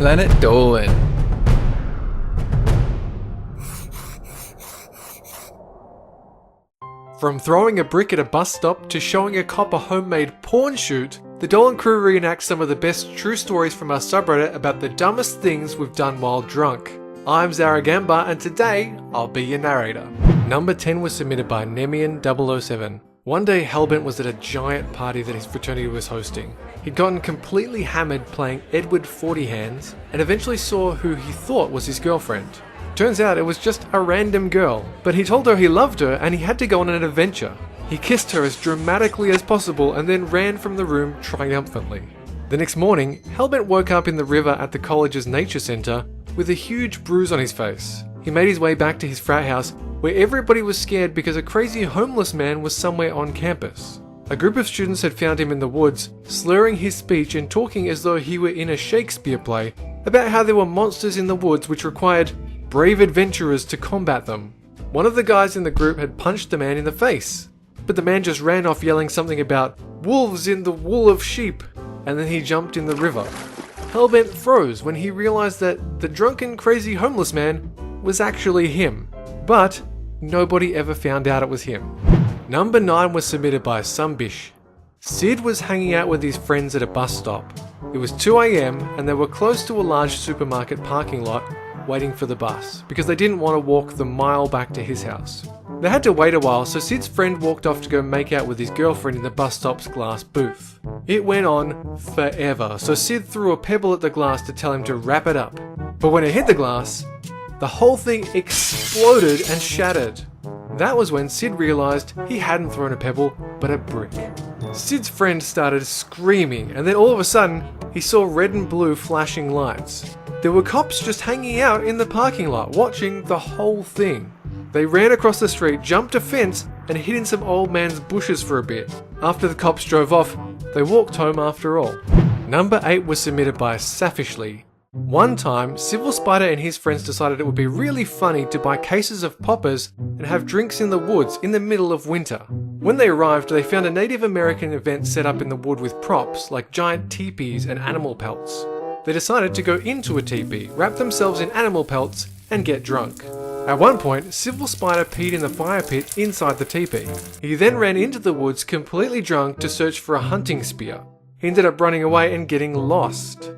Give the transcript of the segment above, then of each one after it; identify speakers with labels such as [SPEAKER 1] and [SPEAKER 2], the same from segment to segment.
[SPEAKER 1] Planet Dolan. From throwing a brick at a bus stop to showing a cop a homemade porn shoot, the Dolan Crew reenacts some of the best true stories from our subreddit about the dumbest things we've done while drunk. I'm Zaragamba, and today I'll be your narrator. Number 10 was submitted by Nemian007. One day Hellbent was at a giant party that his fraternity was hosting. He'd gotten completely hammered playing Edward 40 Hands and eventually saw who he thought was his girlfriend. Turns out it was just a random girl, but he told her he loved her and he had to go on an adventure. He kissed her as dramatically as possible and then ran from the room triumphantly. The next morning, Hellbent woke up in the river at the college's nature centre with a huge bruise on his face. He made his way back to his frat house where everybody was scared because a crazy homeless man was somewhere on campus. A group of students had found him in the woods, slurring his speech and talking as though he were in a Shakespeare play about how there were monsters in the woods which required brave adventurers to combat them. One of the guys in the group had punched the man in the face, but the man just ran off yelling something about wolves in the wool of sheep, and then he jumped in the river. Hellbent froze when he realized that the drunken crazy homeless man was actually him, but nobody ever found out it was him. Number 9 was submitted by Somebich. Sid was hanging out with his friends at a bus stop. It was 2 AM and they were close to a large supermarket parking lot waiting for the bus because they didn't want to walk the mile back to his house. They had to wait a while, so Sid's friend walked off to go make out with his girlfriend in the bus stop's glass booth. It went on forever, so Sid threw a pebble at the glass to tell him to wrap it up. But when it hit the glass, the whole thing exploded and shattered. That was when Sid realized he hadn't thrown a pebble, but a brick. Sid's friend started screaming, and then all of a sudden, he saw red and blue flashing lights. There were cops just hanging out in the parking lot, watching the whole thing. They ran across the street, jumped a fence, and hid in some old man's bushes for a bit. After the cops drove off, they walked home after all. Number 8 was submitted by saffishly. One time, Civil Spider and his friends decided it would be really funny to buy cases of poppers and have drinks in the woods in the middle of winter. When they arrived, they found a Native American event set up in the wood with props like giant teepees and animal pelts. They decided to go into a teepee, wrap themselves in animal pelts, and get drunk. At one point, Civil Spider peed in the fire pit inside the teepee. He then ran into the woods completely drunk to search for a hunting spear. He ended up running away and getting lost.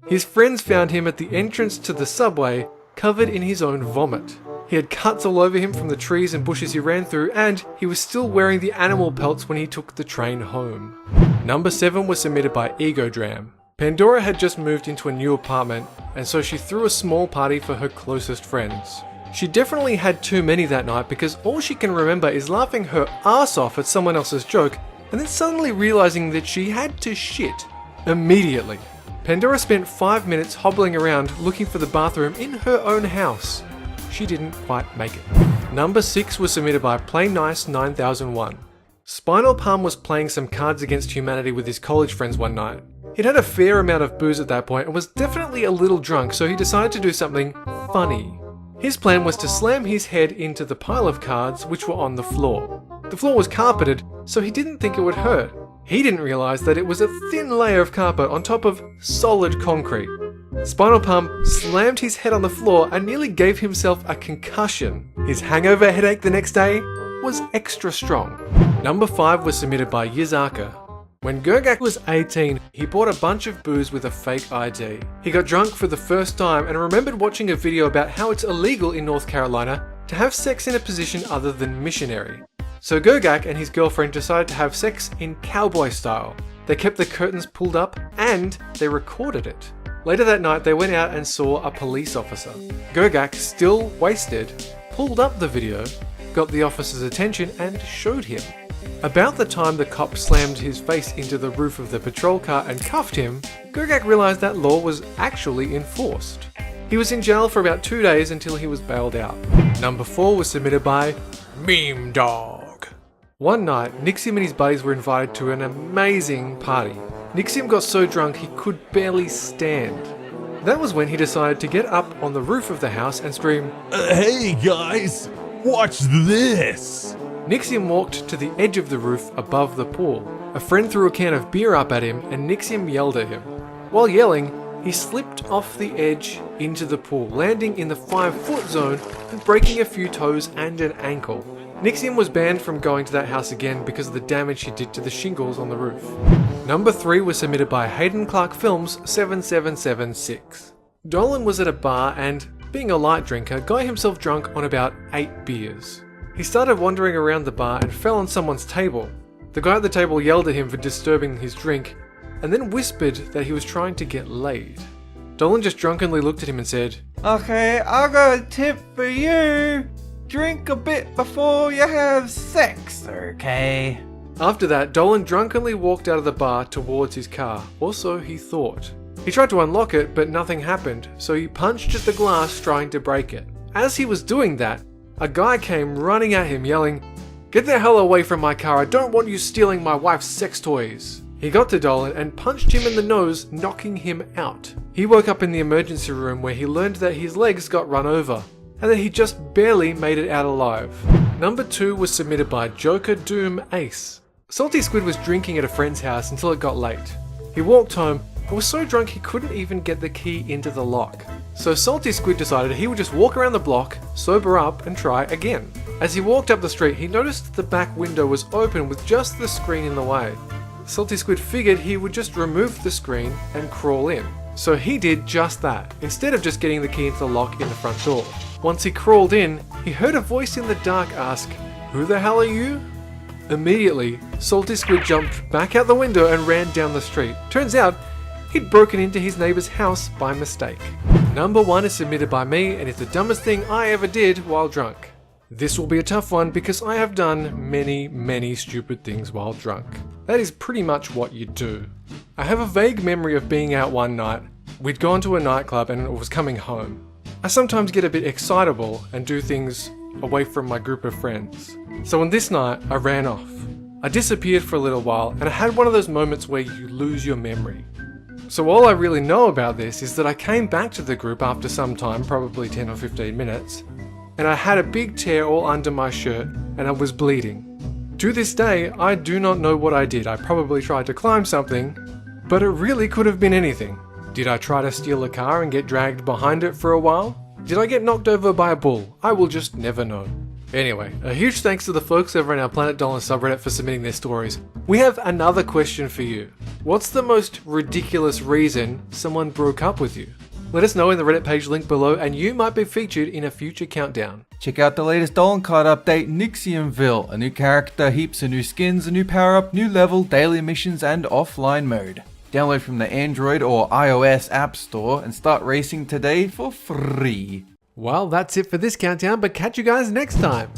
[SPEAKER 1] His friends found him at the entrance to the subway, covered in his own vomit. He had cuts all over him from the trees and bushes he ran through, and he was still wearing the animal pelts when he took the train home. Number 7 was submitted by Egodram. Pandora had just moved into a new apartment, and so she threw a small party for her closest friends. She definitely had too many that night because all she can remember is laughing her ass off at someone else's joke, and then suddenly realizing that she had to shit immediately. Pandora spent 5 minutes hobbling around looking for the bathroom in her own house. She didn't quite make it. Number 6 was submitted by PlayNice9001. Spinal Palm was playing some Cards Against Humanity with his college friends one night. He'd had a fair amount of booze at that point and was definitely a little drunk, so he decided to do something funny. His plan was to slam his head into the pile of cards which were on the floor. The floor was carpeted, so he didn't think it would hurt. He didn't realize that it was a thin layer of carpet on top of solid concrete. Spinal Palm slammed his head on the floor and nearly gave himself a concussion. His hangover headache the next day was extra strong. Number 5 was submitted by yisarchr. When Gergak was 18, he bought a bunch of booze with a fake ID. He got drunk for the first time and remembered watching a video about how it's illegal in North Carolina to have sex in a position other than missionary. So Gergak and his girlfriend decided to have sex in cowboy style. They kept the curtains pulled up and they recorded it. Later that night, they went out and saw a police officer. Gergak, still wasted, pulled up the video, got the officer's attention and showed him. About the time the cop slammed his face into the roof of the patrol car and cuffed him, Gergak realized that law was actually enforced. He was in jail for about 2 days until he was bailed out. Number 4 was submitted by Meme Dog. One night, Nixium and his buddies were invited to an amazing party. Nixium got so drunk he could barely stand. That was when he decided to get up on the roof of the house and scream,
[SPEAKER 2] Hey guys, watch this!
[SPEAKER 1] Nixium walked to the edge of the roof above the pool. A friend threw a can of beer up at him and Nixium yelled at him. While yelling, he slipped off the edge into the pool, landing in the 5-foot zone and breaking a few toes and an ankle. Nixium was banned from going to that house again because of the damage he did to the shingles on the roof. Number 3 was submitted by Hayden Clark Films 7776. Dolan was at a bar and, being a light drinker, got himself drunk on about 8 beers. He started wandering around the bar and fell on someone's table. The guy at the table yelled at him for disturbing his drink, and then whispered that he was trying to get laid. Dolan just drunkenly looked at him and said,
[SPEAKER 3] Okay, I got a tip for you. Drink a bit before you have sex, okay?
[SPEAKER 1] After that, Dolan drunkenly walked out of the bar towards his car, or so he thought. He tried to unlock it, but nothing happened, so he punched at the glass trying to break it. As he was doing that, a guy came running at him yelling, "Get the hell away from my car, I don't want you stealing my wife's sex toys." He got to Dolan and punched him in the nose, knocking him out. He woke up in the emergency room where he learned that his legs got run over, and that he just barely made it out alive. Number 2 was submitted by Joker Doom Ace. Salty Squid was drinking at a friend's house until it got late. He walked home and was so drunk he couldn't even get the key into the lock. So Salty Squid decided he would just walk around the block, sober up and try again. As he walked up the street, he noticed the back window was open with just the screen in the way. Salty Squid figured he would just remove the screen and crawl in. So he did just that, instead of just getting the key into the lock in the front door. Once he crawled in, he heard a voice in the dark ask, "Who the hell are you?" Immediately, Salty Squid jumped back out the window and ran down the street. Turns out, he'd broken into his neighbor's house by mistake. Number 1 is submitted by me and it's the dumbest thing I ever did while drunk. This will be a tough one because I have done many stupid things while drunk. That is pretty much what you do. I have a vague memory of being out one night. We'd gone to a nightclub and was coming home. I sometimes get a bit excitable and do things away from my group of friends. So on this night, I ran off. I disappeared for a little while and I had one of those moments where you lose your memory. So all I really know about this is that I came back to the group after some time, probably 10 or 15 minutes, and I had a big tear all under my shirt and I was bleeding. To this day, I do not know what I did. I probably tried to climb something, but it really could have been anything. Did I try to steal a car and get dragged behind it for a while? Did I get knocked over by a bull? I will just never know. Anyway, a huge thanks to the folks over in our Planet Dolan subreddit for submitting their stories. We have another question for you. What's the most ridiculous reason someone broke up with you? Let us know in the Reddit page link below and you might be featured in a future countdown.
[SPEAKER 3] Check out the latest Dolan card update, Nixiumville. A new character, heaps of new skins, a new power up, new level, daily missions and offline mode. Download from the Android or iOS App Store and start racing today for free.
[SPEAKER 1] Well, that's it for this countdown, but catch you guys next time.